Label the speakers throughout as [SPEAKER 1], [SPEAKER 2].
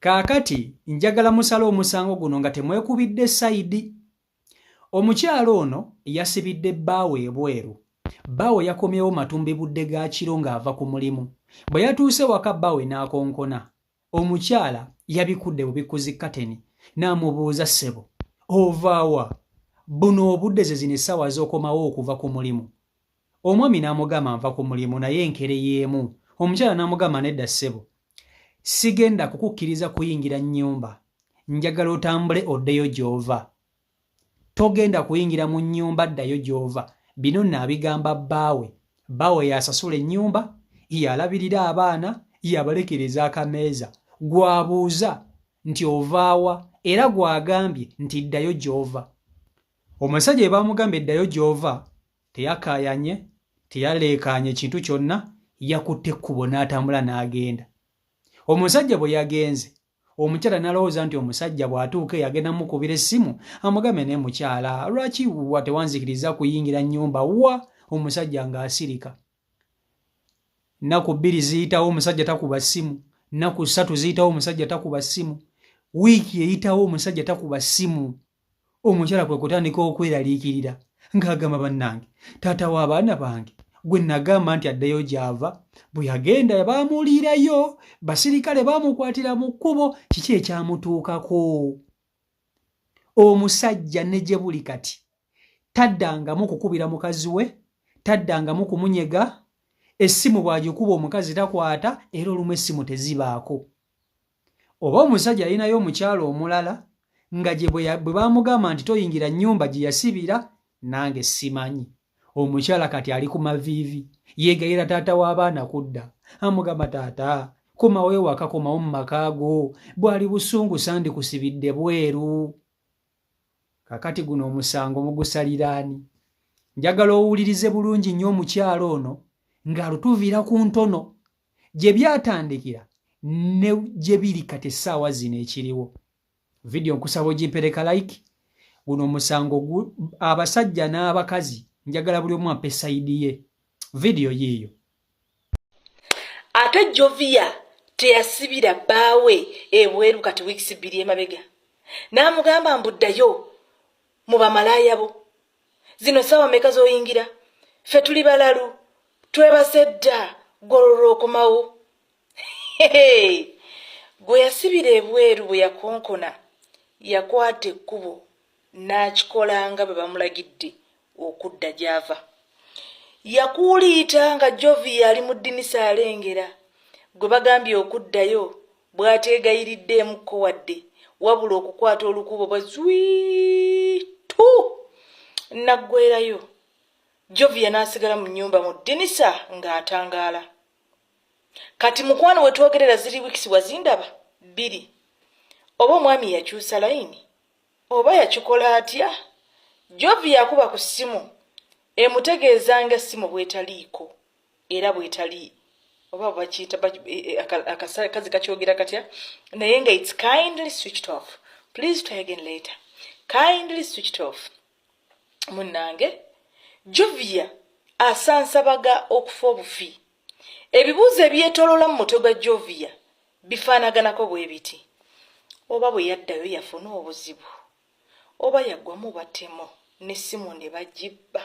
[SPEAKER 1] Kaakati njagala musala omusango guno nga temwekubidde sayidi. Omukyalo ono yasibidde bbaawe ebweru. Bbaawe yakomyewo matumbi budde ga kiro ng'ava ku mulimu. Bwe yatuuse waka bbaawe n'akonkona. Omukyala yabikudde bubikuzi kateni n'amubuuza ssebo, ovaawa? Buno obudde ze zino essaawa z'okomawo okuva ku mulimu. Omwami n'amugamba nva ku mulimu naye enkere y'emu. Omukyala n'amugamba nedda ssebo, sigenda kukukkiriza kuyingira nnyumba. Njagala otambule oddeyo gy'ova. Togenda kuyingira mu nnyumba, ddayo gy'ova. Bino nnaabigamba bbaawe. Bbaawe yasasula ennyumba, yalabirira abaana, yabalekereza akameeza. Gwabuuza nti ovaawa era gwagambye nti ddayo gy'ova. Omusajja bwe baamugamba eddayo gy'ova teyakaayanye, teyaleekaanye kintu kyonna, yakutte ekkubo n'atambula n'agenda. Omusajja bwe yagenze, omukyala n'alowooza nti omusajja bw'atuuka yagenda mukubira essimu amugambe ne mukyala, lwaki wa tewanzikiriza kuyingira nnyumba wa? Omusajja ng'asirika. Nnaku 2 ziyitawo omusajja takuba ssimu, nnaku 3 ziyitawo omusajja takuba ssimu, wiiki eyitawo omusajja takuba ssimu. Omukyala kwe kutandika okweraliikirira ng'agamba bannange, taata w'abaana bange gwe nagamba nti addeyo gy'ava, bwe yagenda baamuliirayo, basirikale baamukwatira mu kkubo, kiki ekyamutuukako? Omusajja ne gye buli kati taddangamu kukubira mukazi we, taddangamu kumunyega, essimu bw'agikuba omukazi takwata, era olumu essimu tezibaako. Oba omusajja alinayo omukyalo omulala nga gye bwe baamugamba nti toyingira nnyumba gye yasibira, nange simanyi. Omukyala kati ali ku maviivi, yeegayira taata w'abaana kudda. Amugamba, taata komawo ewaka, komawo mu maka go, bwali busungu sandi kusibidde bweru. Kakati guno omusango mugusalira ani? Njagala owulirize bulungi nnyo omukyalo ono ng'alutuviira ku ntono gye byatandikira ne gye biri kati essaawa zino ekiriwo. Video nkusaba ogimpereka like. Guno omusango abasajja n'abakazi njagala buli omu ampe sayidi ye. Video yiyo.
[SPEAKER 2] Ate Jovia teyasibira bbaawe ebweru kati wiikisi 2 emabega. N'amugamba mbuddayo mu bamalaaya bo. Zino ssaawa mmeka z'oyingira? Ffe tuli balalu. Twebase dda gololo okomawo. Gwe yasibira ebweru bwe yakonkona yakwata ekkubo n'akikola nga bwe bamulagidde okudda gy'ava. Yakuuliita nga Jovia ali mu ddinisa alengera. Gwe bagambye okuddayo bw'ateegayiriddeemukko wadde wabula okukwata olukubo bwe zwiitu naggwerayo. Jovia n'asigala mu nnyumba mu ddinisa ng'atangaala. Kati mukwano we twogerera ziri wiikisi wazindaba 2. Oba omwami yakyusa layini oba yakikola atya? Jovia akuba ku ssimu emutegeeza nga essimu bw'etaliiko era bw'etali oba bakiyita akazi kakyogera katya naye nga it's kindly switched off. Please try again later. Kindly switched off. Munnange Jovia asansabaga okufa obufi. Ebibuuzo ebyetolola mu mutwe gwa Jovia bifaanaganako bwe biti. Oba bwe yaddayo yafuna obuzibu, oba yagwa mu batemo n'essimu ne bagibba,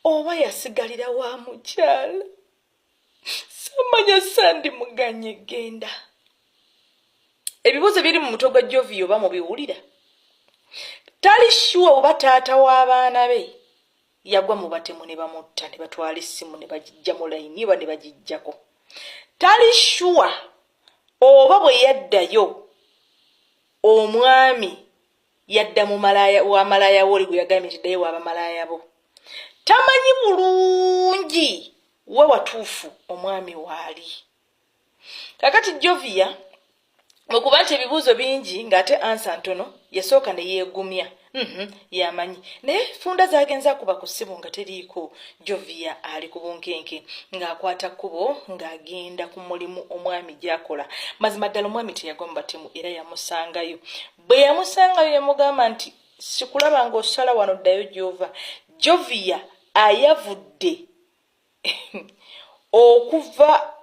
[SPEAKER 2] oba yasigalira wa mukyala. Samanya sandi muganye genda. Ebibuuzo biri mu mutwe gwa Jovia oba mubiwulira? Tali sure oba taata w'abaana be yagwa mu batemu ne bamutta ne batwala essimu ne bagijja mu layini oba ne bagijjako. Tali sure oba bwe yaddayo omwami yadda mu malaaya w'oli gwe yagambye nti ddayo w'abamalaaya bo. Tamanyi bulungi we watuufu omwami waali. Kakati Jovia okuba nti ebibuuzo bingi ng'ate ansa ntono yasooka ne yeegumya. Yamanyi naye funda zagenza akuba ku ssimu nga teriiko. Jovia ali ku bunkenke ng'akwata kkubo ng'agenda ku mulimu omwami gy'akola. Mazima ddala omwami teyagwa mu batemu era yamusangayo. Bwe yamusangayo yamugamba nti sikulaba ng'osala wano ddayo gy'ova. Jovia ayavudde okuva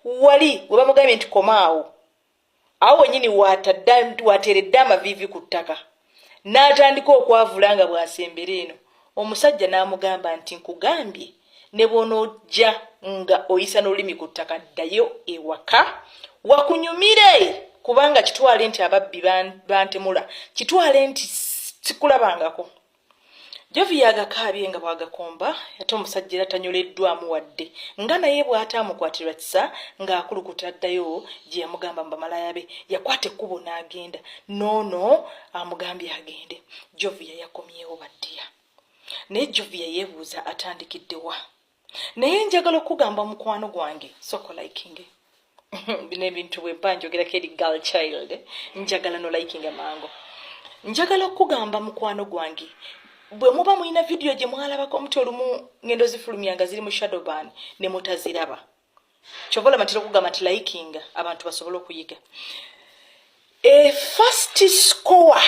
[SPEAKER 2] wali we bamugambye nti komaawo awo nyini wateredde amaviivi ku ttaka n'atandika okwavula nga bw'asembera eno. Omusajja n'amugamba nti nkugambye ne bw'onoojja nga oyisa n'olulimi ku ttaka ddayo ewaka wakunyumire, kubanga kitwale nti ababbi bantemula, kitwale nti sikulabangako. Jovia agakaabye nga bw'agakomba, ate omusajja era tanyoleddwamu wadde, nga naye bw'ataamukwatirwa kisa ng'akulukuta addayo gye yamugamba mbamalaaya be, yakwata ekkubo n'agenda. Noono amugambye agende. Jovia yakomyewo baddiya. Naye Jovia yeebuuza atandikiddewa. Naye njagala okugamba mukwano gwange, soko liking. Bino ebintu bwe mba njogerako eri girl child, njagala no liking mango. Njagala okugamba mukwano gwange, bwe muba mulina video gye mwalabako omuti olumu ngendo zifulumya nga ziri mu shadowban ne mutaziraba, kyovola matira okugamba nti liking abantu basobola okuyiga. First score,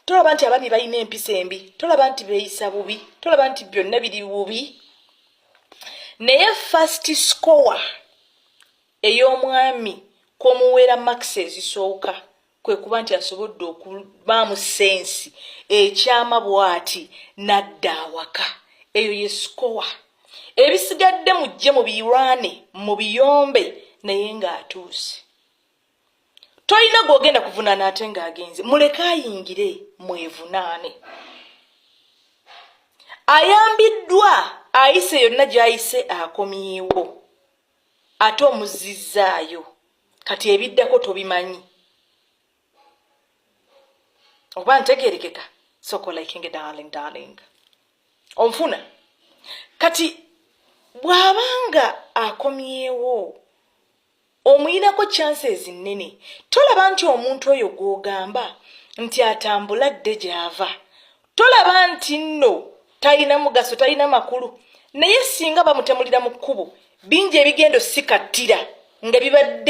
[SPEAKER 2] tolaba nti abaami balina empisa embi, tolaba nti beeyisa bubi, tolaba nti byonna biri bubi. Naye first score ey'omwami kwomuweera max ezisooka kwe kuba nti asobodde okubaamu sensi ekyama bw'ati n'adda awaka. Eyo ye score. Ebisigadde mujje mu birwane mu biyombe naye ng'atuuse. Toyina gw'ogenda kuvunaana ate ng'agenze. Muleke ayingire mwevunaane. Ayambiddwa ayise yonna gy'ayise akomyewo. Ate omuzizzaayo. Kati ebiddako tobimanyi. Oba ntegeerekeka. Soko liking darling. Onfuna. Kati bw'abanga akomyewo omuyinako chances nnene. Tolaba nti omuntu oyo gw'ogamba nti atambula dde gy'ava. Tolaba nti nno talina mugaso, talina makulu. Naye singa bamutemulira mu kkubo, bingi ebigendo sikattira nga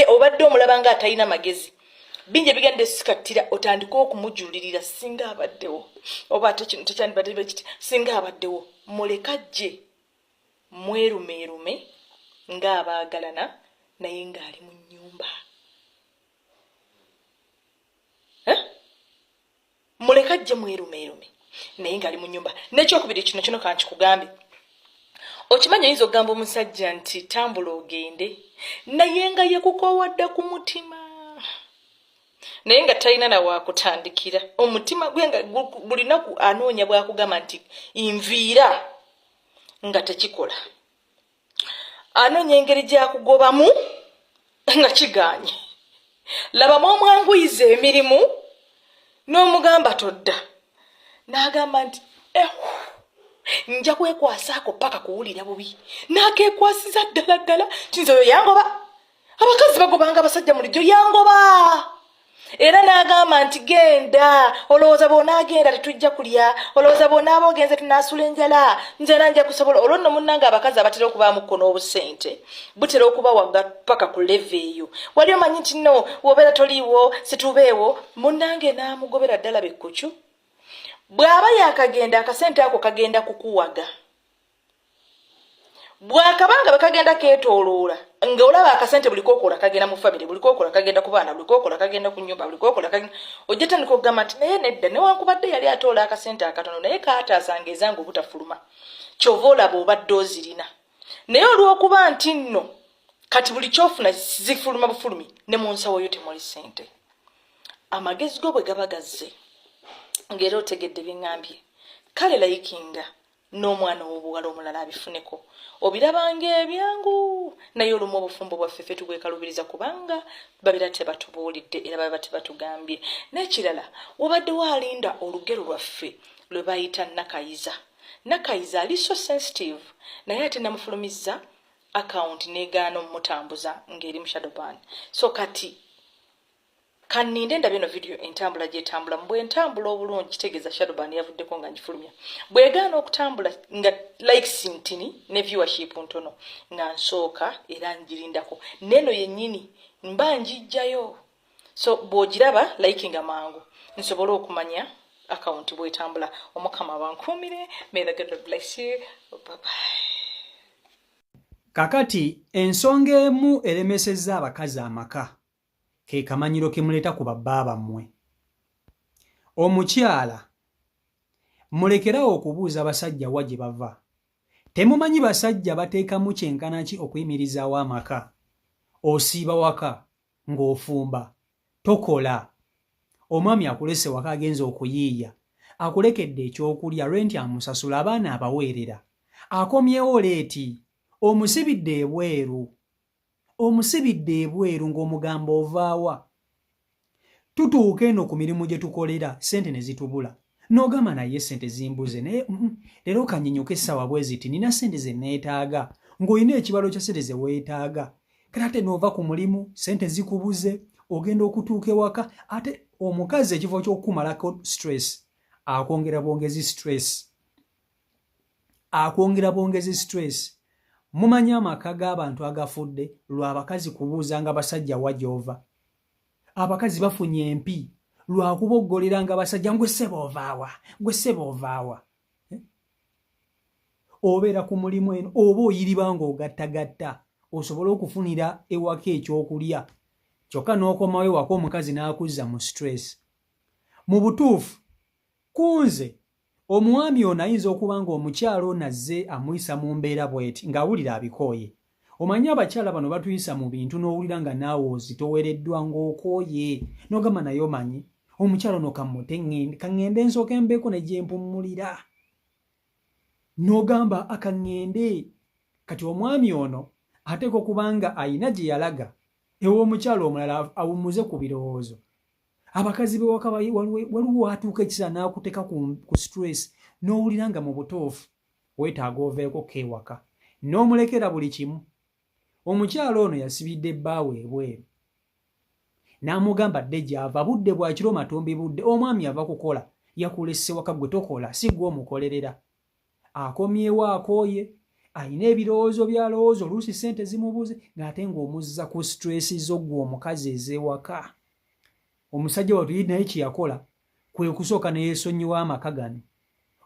[SPEAKER 2] obadde omulaba nga atalina magezi. Bingi ebigendo sikattira otandika okumujulirira singa abaddewo. Oba ate kino tekyandibadde kiti singa abaddewo. Muleka gye mwerumeerume ng'abaagalana naye ng'ali mu nnyumba. Muleka gye mwerumeerume naye ng'ali mu nnyumba. N'ekyokubiri kino kankikugambe. Okimanyi oyinza okugamba omusajja nti tambula ogende naye nga yekukoowadda ku mutima. Naye nga talina na waakutandikira. Omutima gwe nga buli lunaku anoonya bw'akugamba nti nviira nga tekikola. Anoonya engeri gy'akugobamu nga kigaanye. Labamu omwanguyiza emirimu n'omugamba todda. N'agamba nti nja kwekwasaako paka kuwulira bubi. N'akeekwasiza ddala kinze oyo yangoba. Abakazi bagobanga abasajja mulijjo yangoba. Era n'agamba nti genda, olowooza bw'onaagenda tetujja kulya, olowooza bw'onaaba ogenze tunaasula enjala, nze nanja kusobola. Olwo nno munnange abakazi abatera okubaamuko n'obusente butera okubawaga paka ku leve eyo. Wali omanyi nti nno wobeera toliiwo situbeewo, munnange n'amugobera ddala bekkucu. Bw'aba yaakagenda akasente ako kagenda kukuwaga. Bw'akabanga bakagenda keetooloola nga olaba akasente buli kookola kagenda mu famire, buli kookola kagenda ku baana, buli kookola kagenda ku nnyumba, buli kookola kagenda. Ojja tandika okugamba nti naye nedda newankubadde yali atoola akasente akatono naye kaataasanga ezange obutafuluma. Kyova olaba obadde ozirina. Naye olw'okuba nti nno kati buli kyofuna zifuluma bufulumi ne mu nsawo yo temuli ssente. Amagezi go bwe gaba gazze ng'era otegedde byeŋŋambye, kale layikinga n'omwana w'obuwala omulala abifuneko. Obirabanga ebyangu naye olumu obufumbo bwaffe ffe tubwekalubiriza kubanga babeera tebatubuulidde era baba tebatugambye. N'ekirala wabadde waalinda olugero lwaffe lwe bayita Nakayiza. Nakayiza ali so sensitive naye ate namufulumizza akawunti n'egaana omumutambuza ng'eri mu shadowban. So kati kanninde ndabye no video entambula gyetambula mbwe entambula obulungi kitegeeza shadowban yavuddeko nga ngifulumya. Bwegaana okutambula nga likes ntini ne viewership ntono nga nsooka era njirindako. Neno yennyini mba njijjayo. So bw'ogiraba likinga mangu nsobole okumanya account bwetambula. Omukama bankuumire. May the God bless you. Bye bye.
[SPEAKER 1] Kakati ensonga emu eremesezza abakazi amaka ke kamanyiro ke muleta ku babba mmwe. Omukyala mulekerawo okubuuza basajja wa gye bava. Temumanyi basajja bateekamu kyenkana ki okuyimirizaawo amaka. Osiiba waka ng'ofumba tokola. Omwami akulese waka agenza okuyiiya akulekedde ekyokulya renti amusasula abaana abaweerera akomyewo leeti omusibidde ebweru ng'omugamba ovaawa. Tutuuka eno ku mirimu gye tukolera sente ne zitubula n'ogamba naye sente zimbuze naye leero kanyinyuka essaawa bwe ziti nina sente ze neetaaga ng'olina ekibalo kya sente ze weetaaga kati ate n'ova ku mulimu sente zikubuze ogenda okutuuka ewaka ate omukazi ekifo ky'okukumalako stress akwongera bwongezi stress. Mumanyi amaka g'abantu agafudde lwa abakazi kubuuzanga basajja wa gy'ova. Abakazi bafunye empi lwa kuboggolera basajja ngwe ssebo ovaawa. Obeera ku mulimu eno oba oyiriba ng'ogattagatta osobole okufunira ewaka ekyokulya kyokka n'okomawo ewaka omukazi n'akuzza mu stress. Mu butuufu kunze omwami ono ayinza okuba ng'omukyala ono azze amuyisa mu mbeera bw'eti ng'awulira abikooye. Omanyi abakyala bano batuyisa mu bintu n'owulira nga naawe ozitowereddwa ng'okooye n'ogamba naye omanyi omukyala ono kammute kaŋŋende nsooka embeeko ne gye mpummulira n'ogamba akaŋŋende. Kati omwami ono ateeka okuba nga ayina gye yalaga ew'omukyala omulala awummuze ku birowoozo. Abakazi b'ewaka waliwo atuuka ekiseera n'akuteeka ku stress n'owulira nga mu butuufu weetaaga oveeko k'ewaka n'omulekera buli kimu. Omukyala ono yasibidde bbaawe ebweru n'amugamba dde gy'ava budde bwa kiro matumbi budde omwami ava kukola yakulesse waka gwe tokola si gwe omukolerera. Akomyewo akooye ayina ebirowoozo byalowooza oluusi sente zimubuze ng'ate ng'omuzza ku stress zo gwe omukazi ez'ewaka. Omusajja watuyiri naye kye yakola kwe kusooka ne yeesonyiwa amaka gano.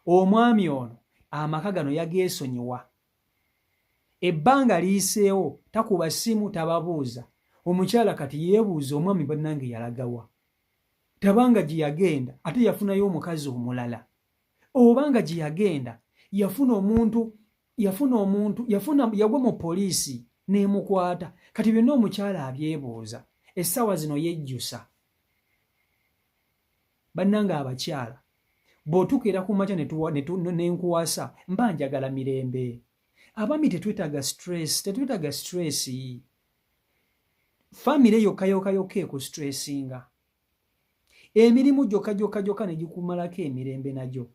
[SPEAKER 1] Omwami ono amaka gano yageesonyiwa. Ebbanga liyiseewo takuba ssimu tababuuza. Omukyala kati yeebuuza omwami bannange yalagawa. Tabanga gye yagenda ate yafunayo omukazi omulala. Obanga gye yagenda yagwa mu poliisi n'emukwata. Kati byonna omukyala abyebuuza. Essaawa zino yejjusa. Bannange abakyala bw'otuukira ku makya n'enkuwasa mba njagala mirembe. Abaami tetwetaaga stress. Famire yokka eku stressinga. Emirimu gyokka ne gikumalako emirembe nagyo.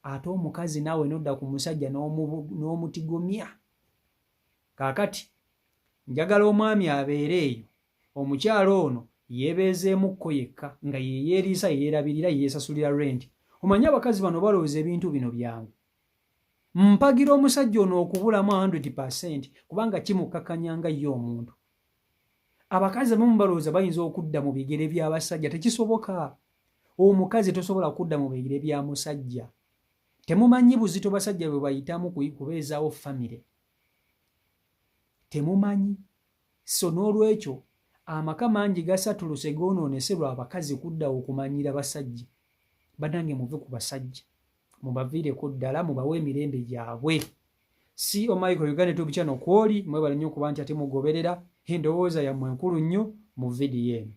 [SPEAKER 1] Ate omukazi naawe nodda ku musajja n'omutigomya. Kaakati njagala omwami abeere eyo. Omukyala ono yeebeezeemukko yekka nga ye yeeriisa yeerabirira yeesasulira renti. Omanyi abakazi bano balowooza ebintu bino byangu. Mpagira omusajja ono okubulamu 100% kubanga kimukkakanyanga ye omuntu. Abakazi abamu balowooza bayinza okudda mu bigere by'abasajja. Tekisoboka. Omukazi tosobola kudda mu bigere bya musajja. Temumanyi buzito basajja bwe bayitamu kubeezaawo famire. Temumanyi. So n'olwekyo amaka mangi gasatuluse goonoonese lwa abakazi kudda okumanyira basajja. Bannange muve ku basajja. Mubaviireko ddala mubawe emirembe gyabwe. Si Michael Uganda YouTube channel kwoli mwebale nnyo okuba nti ate mugoberera endowooza yammwe enkulu nnyo mu vidiyo eno.